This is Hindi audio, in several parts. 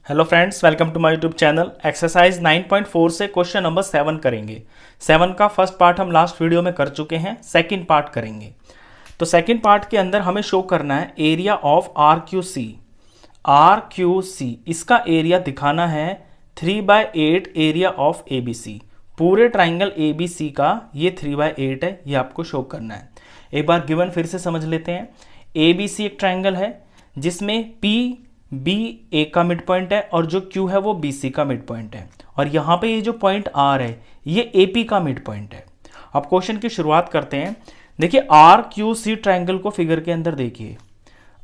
Hello friends, welcome to my YouTube channel. Exercise 9.4 से क्वेश्चन नंबर 7 करेंगे। 7 का फर्स्ट पार्ट हम लास्ट वीडियो में कर चुके हैं, सेकंड पार्ट करेंगे। तो सेकंड पार्ट के अंदर हमें शो करना है area of R Q C. R Q C इसका एरिया दिखाना है 3/8 area of A B C. पूरे ट्राइंगल ए बी सी का ये 3/8 है, ये आपको शो करना है। एक बार गिवन फिर से समझ लेते हैं। ए बी सी एक ट्राइंगल है जिसमें पी बी ए का मिड पॉइंट है और जो क्यू है वो बी सी का मिड पॉइंट है, और यहाँ पे ये जो पॉइंट आर है ये ए पी का मिड पॉइंट है। अब क्वेश्चन की शुरुआत करते हैं। देखिए आर क्यू सी ट्राइंगल को फिगर के अंदर देखिए।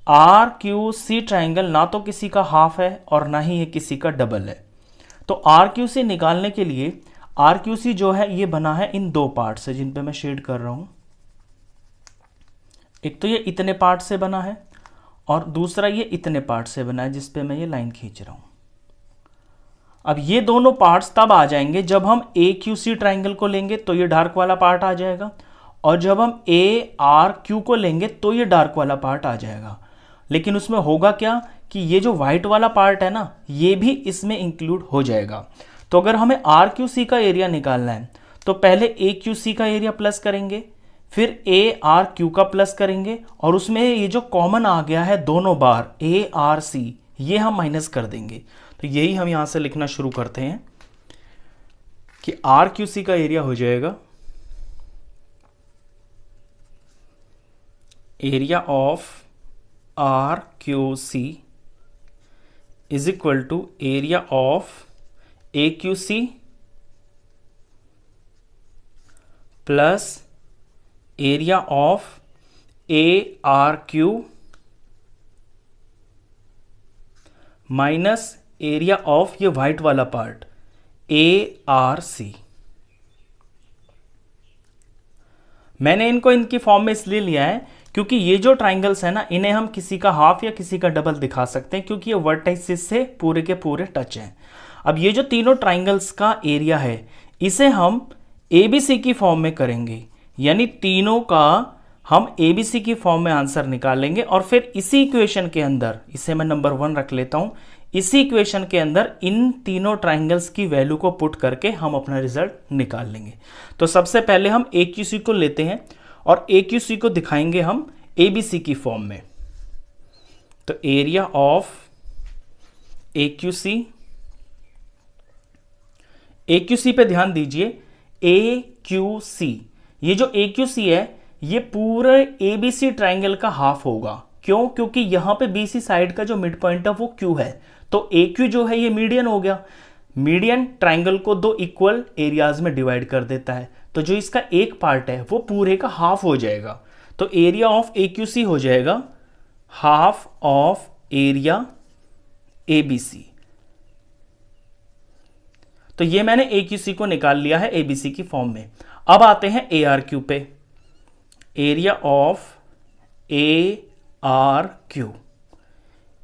आर क्यू सी ट्राइंगल ना तो किसी का हाफ है और ना ही ये किसी का डबल है। तो आर क्यू सी निकालने के लिए आर क्यू सी जो है ये बना है इन दो पार्ट से, जिन पे मैं शेड कर रहा हूं। एक तो ये इतने पार्ट से बना है और दूसरा ये इतने पार्ट से बना है जिस पे मैं ये लाइन खींच रहा हूं। अब ये दोनों पार्ट्स तब आ जाएंगे जब हम ए क्यू सी ट्राइंगल को लेंगे तो ये डार्क वाला पार्ट आ जाएगा, और जब हम ए आर क्यू को लेंगे तो ये डार्क वाला पार्ट आ जाएगा। लेकिन उसमें होगा क्या कि ये जो व्हाइट वाला पार्ट है ना, ये भी इसमें इंक्लूड हो जाएगा। तो अगर हमें आर क्यू सी का एरिया निकालना है तो पहले ए क्यू सी का एरिया प्लस करेंगे, फिर ए आर क्यू का प्लस करेंगे, और उसमें ये जो कॉमन आ गया है दोनों बार ए आर सी, ये हम माइनस कर देंगे। तो यही हम यहां से लिखना शुरू करते हैं कि आर क्यू सी का एरिया हो जाएगा area of R Q C is equal to area of A Q C plus area of A R Q minus area of ये व्हाइट वाला पार्ट ए आर सी। मैंने इनको इनकी फॉर्म में इसलिए लिया है क्योंकि ये जो ट्राइंगल्स है ना, इन्हें हम किसी का हाफ या किसी का डबल दिखा सकते हैं, क्योंकि ये वर्टेक्सिस से पूरे के पूरे टच हैं। अब ये जो तीनों ट्राइंगल्स का एरिया है इसे हम ए बी सी की फॉर्म में करेंगे, यानी तीनों का हम ए बी सी की फॉर्म में आंसर निकालेंगे, और फिर इसी इक्वेशन के अंदर, इसे मैं नंबर 1 रख लेता हूं, इसी इक्वेशन के अंदर इन तीनों ट्राइंगल्स की वैल्यू को पुट करके हम अपना रिजल्ट निकाल लेंगे। तो सबसे पहले हम ए क्यू सी को लेते हैं और ए क्यू सी को दिखाएंगे हम ए बी सी की फॉर्म में। तो area of A Q C पे ध्यान दीजिए। ए क्यू सी, ये जो ए क्यू सी है ये पूरे ए बी सी ट्राइंगल का हाफ होगा। क्यों? क्योंकि यहां पे बी सी साइड का जो मिड पॉइंट है वो क्यू है, तो ए क्यू जो है ये मीडियन हो गया। मीडियन ट्राइंगल को दो इक्वल एरियाज में डिवाइड कर देता है, तो जो इसका एक पार्ट है वो पूरे का हाफ हो जाएगा। तो area of A Q C हो जाएगा half of area A B C. तो ये मैंने ए क्यू सी को निकाल लिया है ए बी सी की फॉर्म में। अब आते हैं ए आर क्यू पे। Area of A R Q,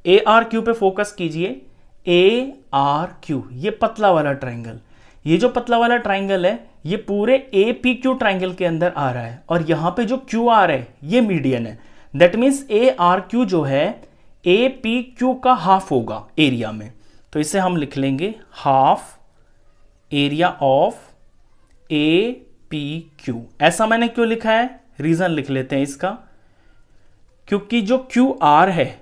A R Q पे फोकस कीजिए। ए आर क्यू ये पतला वाला ट्राइंगल, ये जो पतला वाला ट्राइंगल है ये पूरे ए पी क्यू ट्राइंगल के अंदर आ रहा है, और यहां पे जो क्यू आर है ये मीडियन है। That means A R Q जो है ए पी क्यू का हाफ होगा एरिया में। तो इसे हम लिख लेंगे half area of A P Q. ऐसा मैंने क्यों लिखा है, रीजन लिख लेते हैं इसका। क्योंकि जो क्यू आर है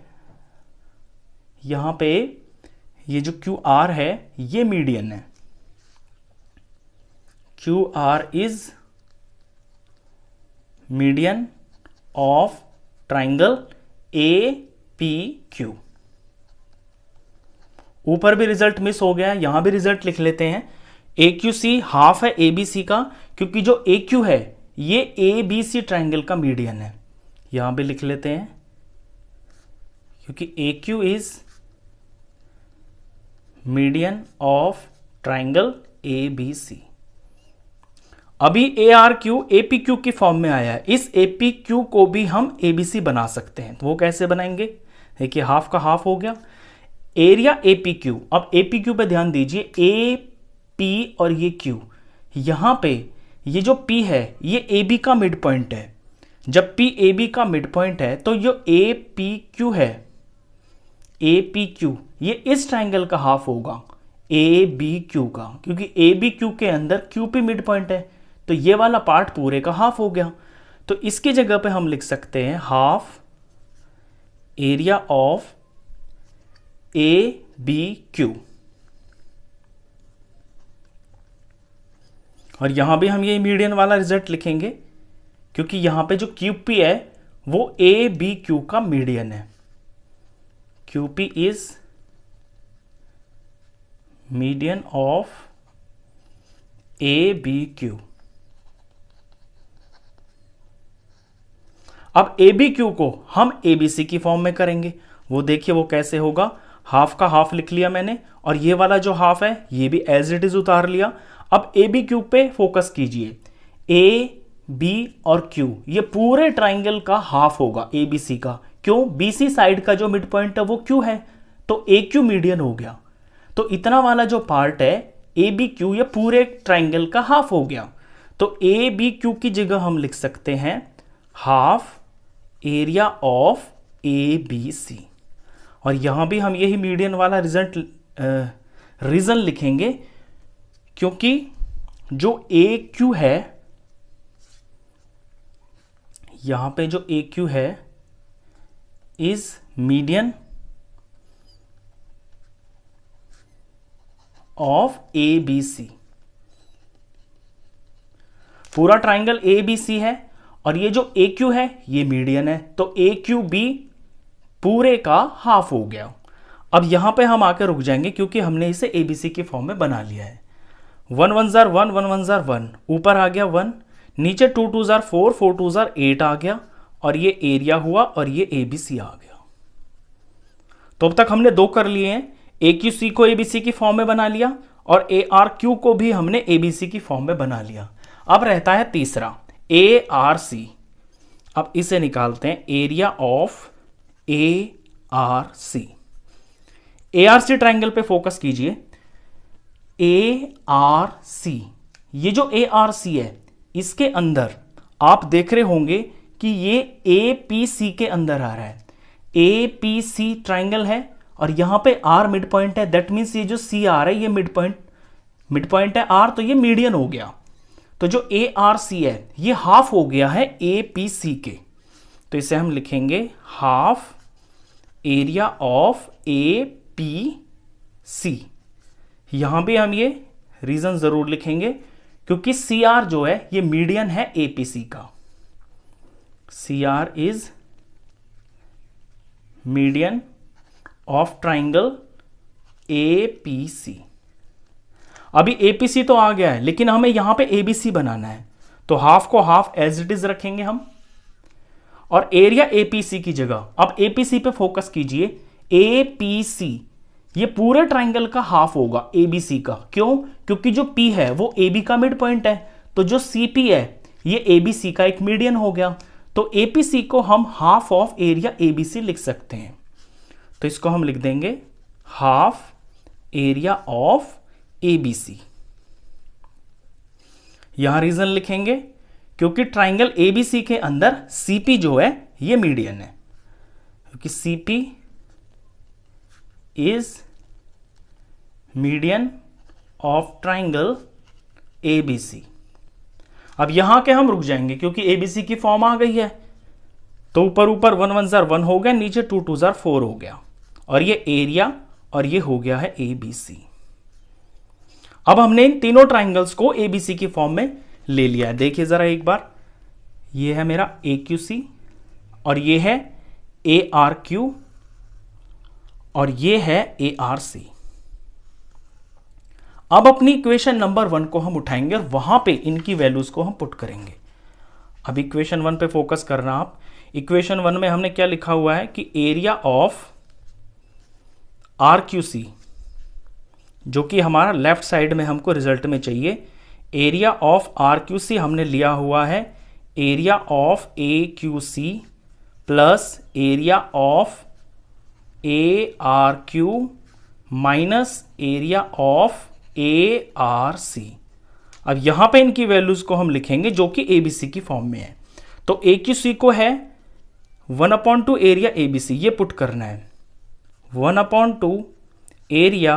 यहां पे, ये जो क्यू आर है ये मीडियन है। Q R is median of triangle A P Q. ऊपर भी रिजल्ट मिस हो गया है, यहां भी रिजल्ट लिख लेते हैं। ए क्यू सी हाफ है ए बी सी का, क्योंकि जो ए क्यू है ये ए बी सी ट्राइंगल का मीडियन है। यहां भी लिख लेते हैं क्योंकि A Q is median of triangle A B C. अभी A R Q A P Q की फॉर्म में आया है, इस ए पी क्यू को भी हम ए बी सी बना सकते हैं। तो वो कैसे बनाएंगे, देखिए हाफ का हाफ हो गया एरिया ए पी क्यू। अब ए पी क्यू पे ध्यान दीजिए, ए पी और ये क्यू, यहां पे ये जो P है ये AB का मिड पॉइंट है। जब P AB का मिड पॉइंट है तो जो APQ है ए पी क्यू, ये इस ट्राइंगल का हाफ होगा ए बी क्यू का, क्योंकि ए बी क्यू के अंदर क्यू पी मिड पॉइंट है, तो ये वाला पार्ट पूरे का हाफ हो गया। तो इसकी जगह पे हम लिख सकते हैं half area of A B Q. और यहां भी हम ये मीडियन वाला रिजल्ट लिखेंगे, क्योंकि यहां पे जो क्यू पी है वो ए बी क्यू का मीडियन है। Q P is median of A B Q. अब ए बी क्यू को हम ए बी सी की फॉर्म में करेंगे, वो देखिए वो कैसे होगा। हाफ का हाफ लिख लिया मैंने, और ये वाला जो हाफ है ये भी एज इट इज उतार लिया। अब ए बी क्यू पे फोकस कीजिए, ए बी और क्यू ये पूरे ट्राइंगल का हाफ होगा ए बी सी का। क्यों? बी सी साइड का जो मिड पॉइंट है वो क्यू है, तो ए क्यू मीडियन हो गया। तो इतना वाला जो पार्ट है ए बी क्यू ये पूरे ट्राइंगल का हाफ हो गया। तो ए बी क्यू की जगह हम लिख सकते हैं half area of A B C. और यहां भी हम यही मीडियन वाला रीजन लिखेंगे, क्योंकि जो ए क्यू है, यहां पे जो ए क्यू है is median of A B C. पूरा ट्राइंगल ए बी सी है, और ये जो ए क्यू है ये मीडियन है, तो ए क्यू बी पूरे का हाफ हो गया। अब यहां पे हम आकर रुक जाएंगे, क्योंकि हमने इसे ए बी सी के फॉर्म में बना लिया है। 1 1 जार 1, 1 1 जार 1, ऊपर आ गया 1, नीचे 2 2 जार 4, 4 2 जार 8 आ गया, और ये एरिया हुआ, और ये ए बी सी आ गया। तो अब तक हमने दो कर लिए हैं, ए क्यू सी को ए बी सी की फॉर्म में बना लिया, और ए आर क्यू को भी हमने ए बी सी की फॉर्म में बना लिया। अब रहता है तीसरा ए आर सी। अब इसे निकालते हैं, area of A R C. A R C triangle पे फोकस कीजिए, ए आर सी, ये जो ए आर सी है इसके अंदर आप देख रहे होंगे कि ये ए पी सी के अंदर आ रहा है। ए पी सी ट्राइंगल है, और यहां पे आर मिड पॉइंट है, दैट मीन्स ये जो सी आर है ये मिड पॉइंट है आर, तो ये मीडियन हो गया। तो जो ए आर सी है ये हाफ हो गया है ए पी सी के, तो इसे हम लिखेंगे half area of A P C. यहां भी हम ये रीजन जरूर लिखेंगे, क्योंकि सी आर जो है ये मीडियन है ए पी सी का। C R is median of triangle A P C. अभी ए पी सी तो आ गया है, लेकिन हमें यहां पे ए बी सी बनाना है, तो हाफ को हाफ एज इट इज रखेंगे हम, और एरिया ए पी सी की जगह अब ए पी सी पे फोकस कीजिए। ए पी सी ये पूरे ट्राइंगल का हाफ होगा ए बी सी का। क्यों? क्योंकि जो पी है वो ए बी का मिड पॉइंट है, तो जो सी पी है ये ए बी सी का एक मीडियन हो गया। तो ए पी सी को हम half of area A B C लिख सकते हैं, तो इसको हम लिख देंगे half area of A B C. यहां रीजन लिखेंगे, क्योंकि ट्राइंगल ए बी सी के अंदर सी पी जो है ये मीडियन है, क्योंकि C P is median of triangle A B C. अब यहां के हम रुक जाएंगे, क्योंकि ए बी सी की फॉर्म आ गई है, तो ऊपर ऊपर 1 1 जार 1 हो गया, नीचे 2 2 जार 4 हो गया, और ये एरिया और ये हो गया है ए बी सी। अब हमने इन तीनों ट्राइंगल्स को ए बी सी की फॉर्म में ले लिया है। देखिए जरा एक बार, ये है मेरा ए क्यू सी, और ये है ए आर क्यू, और ये है ए आर सी। अब अपनी इक्वेशन नंबर 1 को हम उठाएंगे, और वहां पे इनकी वैल्यूज को हम पुट करेंगे। अब इक्वेशन 1 पे फोकस करना आप। इक्वेशन 1 में हमने क्या लिखा हुआ है कि area of R Q C, जो कि हमारा लेफ्ट साइड में हमको रिजल्ट में चाहिए, area of R Q C हमने लिया हुआ है area of A Q C plus area of A R Q minus area of A R C. अब यहां पे इनकी वैल्यूज को हम लिखेंगे जो कि ए बी सी की फॉर्म में है। तो ए क्यू सी को है 1/2 एरिया ए बी सी, ये पुट करना है 1/2 एरिया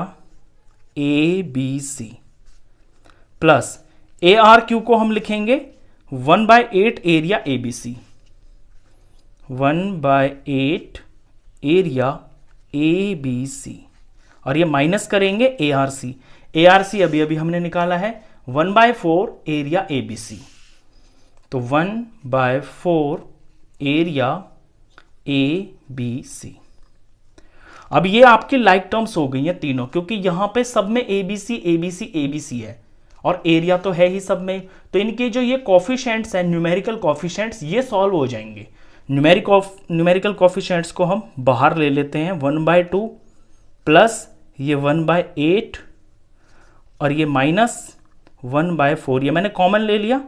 ABC प्लस ARQ को हम लिखेंगे 1/8 एरिया ABC, 1/8 एरिया ABC, और ये माइनस करेंगे ARC अभी अभी हमने निकाला है 1/4 एरिया ABC, तो 1/4 एरिया ABC। अब ये आपकी लाइक टर्म्स हो गई हैं तीनों, क्योंकि यहां पे सब में ABC है और एरिया तो है ही सब में, तो इनके जो ये कॉफिशिएंट्स हैं, न्यूमेरिकल कॉफिशिएंट्स, ये सॉल्व हो जाएंगे। न्यूमेरिकल कॉफिशिएंट्स को हम बाहर ले लेते हैं, 1/2 प्लस ये 1/8 और ये माइनस 1/4, ये मैंने कॉमन ले लिया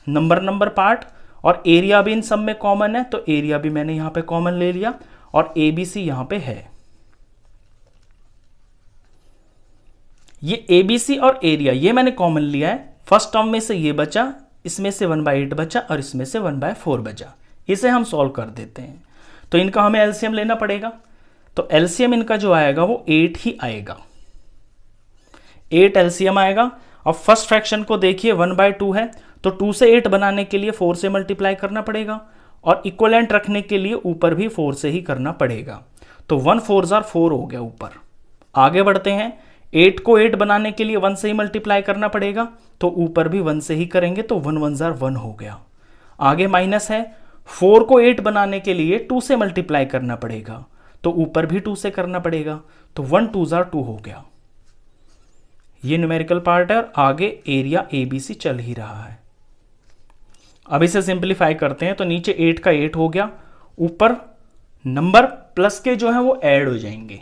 नंबर पार्ट, और एरिया भी इन सब में कॉमन है, तो एरिया भी मैंने यहां पे कॉमन ले लिया, और ABC यहां पे है। ये ABC और एरिया ये मैंने कॉमन लिया है, फर्स्ट टर्म में से ये बचा, इसमें से 1/8 बचा और इसमें से 1/4 बचा, इसे हम सॉल्व कर देते हैं। तो इनका हमें एलसीएम लेना पड़ेगा, तो एलसीएम इनका जो आएगा वो 8 ही आएगा, 8 एलसीएम आएगा। अब फर्स्ट फ्रैक्शन को देखिए 1/2 है, तो 2 से 8 बनाने के लिए 4 से मल्टीप्लाई करना पड़ेगा, और इक्वलेंट रखने के लिए ऊपर भी 4 से ही करना पड़ेगा, तो 1 4 4 हो गया ऊपर। आगे बढ़ते हैं, 8 को 8 बनाने के लिए 1 से ही मल्टीप्लाई करना पड़ेगा, तो ऊपर भी 1 से ही करेंगे, तो 1 1 1 हो गया। आगे माइनस है, 4 को 8 बनाने के लिए 2 से मल्टीप्लाई करना पड़ेगा, तो ऊपर भी 2 से करना पड़ेगा, तो 1 2 2 हो गया। ये न्यूमेरिकल पार्ट है, और आगे एरिया ABC चल ही रहा है। अब इसे सिंप्लीफाई करते हैं, तो नीचे 8 का 8 हो गया, ऊपर नंबर प्लस के जो है वो ऐड हो जाएंगे,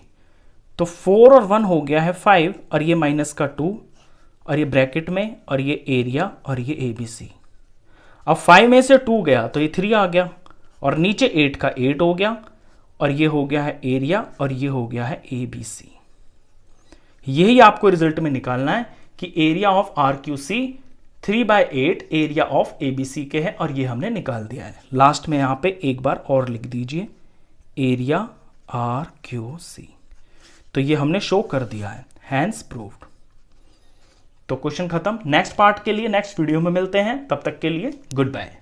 तो 4 और 1 हो गया है 5, और ये माइनस का 2, और ये ब्रैकेट में, और ये एरिया और ये ABC। अब 5 में से 2 गया तो ये 3 आ गया, और नीचे 8 का 8 हो गया, और ये हो गया है एरिया, और ये हो गया है ABC। यही आपको रिजल्ट में निकालना है कि area of RQC 3/8 area of ABC के है, और ये हमने निकाल दिया है। लास्ट में यहां पे एक बार और लिख दीजिए एरिया RQC, तो ये हमने शो कर दिया है, हैंस प्रूव्ड। तो क्वेश्चन खत्म। नेक्स्ट पार्ट के लिए नेक्स्ट वीडियो में मिलते हैं, तब तक के लिए गुड बाय।